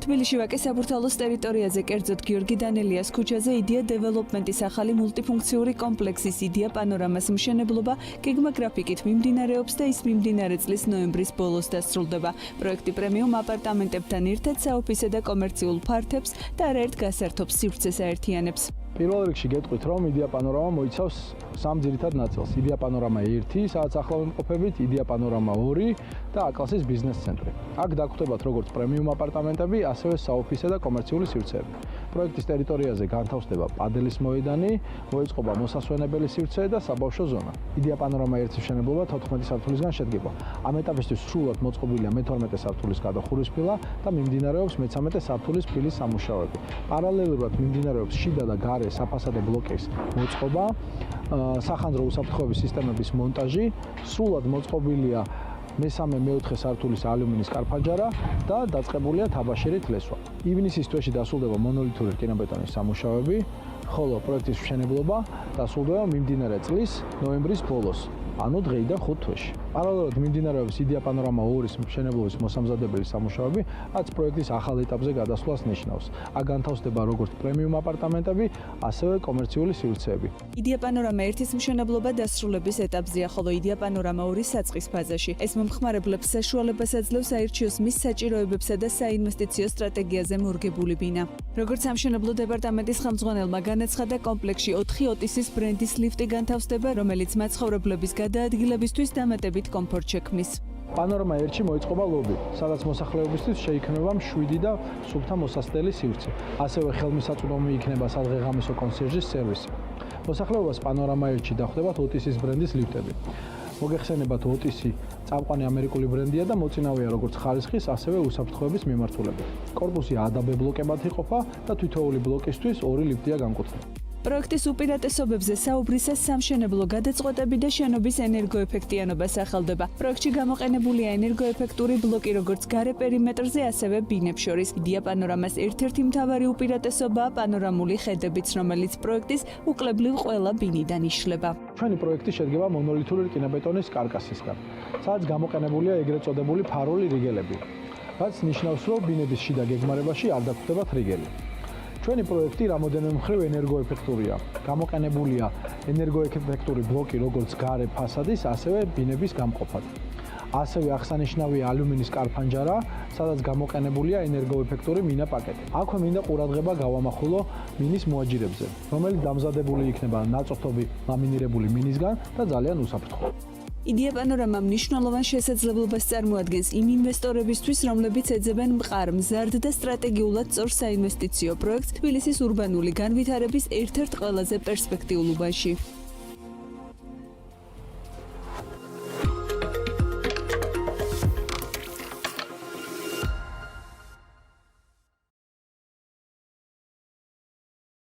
თბილისში ვაკის საბურთალოს ტერიტორიაზე, კერძოდ გიორგი დანელიას ქუჩაზე იდეა დეველოპმენტის ახალი მულტიფუნქციური კომპლექსის იდეა პანორამას მშენებლობა გეგმა გრაფიკით მიმდინარეობს და ის მიმდინარე წლის ნოემბრის ბოლოს დასრულდება. პროექტი პრემიუმ აპარტამენტებთან ერთად საოფისე და კომერციულ ფართებს და არაერთ გასართობ სივრცეს აერთიანებს. პირველ რიგში გეტყვით, რომ იდეა პანორამა მოიცავს სამ ძირითად ნაწილს. იდეა პანორამა 1, სადაც ახლა ვიმყოფებით, იდეა პანორამა 2 და A-კლასის ბიზნეს ცენტრი. აქ დაგხვდებათ როგორც პრემიუმ აპარტამენტები, ასევე საოფისე და კომერციული სივრცეები. პროექტის ტერიტორიაზე განთავსდება პადელის მოედანი, მოიწყობა მოსასვენებელი სივრცე და საბავშვო ზონა. იდეა პანორამა 1-ის მშენებლობა 14 სართულისგან შედგება. ამ ეტაპისთვის სრულად მოწყობილია მე-12 სართულის გადახურვის ფილა და მიმდინარეობს მე-13 სართულის ფილის სამუშაოები. პარალელურად მიმდინარეობს შიდა და გარე საფასადო ბლოკის მოწყობა, სახანძრო უსაფრთხოების სისტემების მონტაჟი, სრულად მოწყობილია მე-3, მე-4 სართულის ალუმინის კარფანჯარა და დაწყებულია თაბაშირით ლესვა. ივნისის თვეში დასრულდება მონოლითური რკინაბეტონის სამუშაოები, ხოლო პროექტის მშენებლობა დასრულდება მიმდინარე წლის ნოემბრის ბოლოს, ანუ დღეიდან 5 თვეში. პარალელურად მიმდინარეობს იდეა პანორამა 2-ის მშენებლობის მოსამზადებელი სამუშაოები, რაც პროექტის ახალ ეტაპზე გადასვლას ნიშნავს. აქ განთავსდება როგორც პრემიუმ აპარტამენტები, ასევე კომერციული სივრცეები. იდეა პანორამა 1-ის მშენებლობა დასრულების ეტაპზეა, ხოლო იდეა პანორამა 2-ის საწყის ფაზაში. ეს მომხმარებლებს საშუალებას აძლევს აირჩიოს მის საჭიროებებსა და საინვესტიციო სტრატეგიაზე მორგებული ბინა. როგორც სამშენებლო დეპარტამენტის ხელმძღვანელმა განაცხადა, კომპლექსში 4 ოტისის ბრენდის ლიფტი განთავსდება, რომელიც მაცხოვრებლების გადაადგილებისთვის დამატებით კომფორტ შექმნის. პანორამა 1-ში მოიწყობა ლობი, სადაც მოსახლეობისთვის შეიქმნება მშვიდი და სუფთა მოსასვლელი სივრცე. ასევე ხელმისაწვდომი იქნება სადღეღამისო კონსიერჟის სერვისი. მოსახლეობას პანორამა 1-ში დახვდებათ ოტისის ბრენდის ლიფტები. მოგეხსენებათ, ოტისი წამყვანი ამერიკული ბრენდია და მოწინავეა როგორც ხარისხის, ასევე უსაფრთხოების მიმართულებით. კორპუსი A-დაბ ბლოკებად იყოფა და თითოეული ბლოკისთვის 2 ლიფტია განკუთვნილი. პროექტის უპირატესობებზე საუბრისას სამშენებლო გადაწყვეტები და შენობის ენერგოეფექტიანობა სახელდება. პროექტში გამოყენებულია ენერგოეფექტური ბლოკი როგორც გარე პერიმეტრზე, ასევე ბინებს შორის. იდეა პანორამას ერთ-ერთი მთავარი უპირატესობაა პანორამული ხედებიც, რომელიც პროექტის უკლებლივ ყველა ბინიდან იშლება. ჩვენი პროექტი შედგება მონოლითური რკინაბეტონის კარკასისგან, სადაც გამოყენებულია ეგრეთ წოდებული ფარული რიგელები, რაც ნიშნავს, რომ ბინების შიდა გეგმარებაში არ დაგხვდებათ რიგელი. ჩვენი პროექტი რამოდენიმე მხრივ ენერგოეფექტურია. გამოყენებულია ენერგოეფექტური ბლოკი როგორც გარე ფასადის, ასევე ბინების გამყოფად. ასევე აღსანიშნავია ალუმინის კარფანჯარა, სადაც გამოყენებულია ენერგოეფექტური მინა პაკეტი. აქვე მინდა ყურადღება გავამახვილო მინის მოაჯირებზე, რომელიც დამზადებული იქნება ნაწოთობი ლამინირებული მინისგან და ძალიან უსაფრთხო. იდეა პანორამა მნიშვნელოვან შესაძლებლობას წარმოადგენს იმ ინვესტორებისთვის, რომლებიც ეძებენ მყარ, მზარდ და სტრატეგიულად სწორ საინვესტიციო პროექტს თბილისის ურბანული განვითარების ერთ-ერთ ყველაზე პერსპექტიულ უბანში.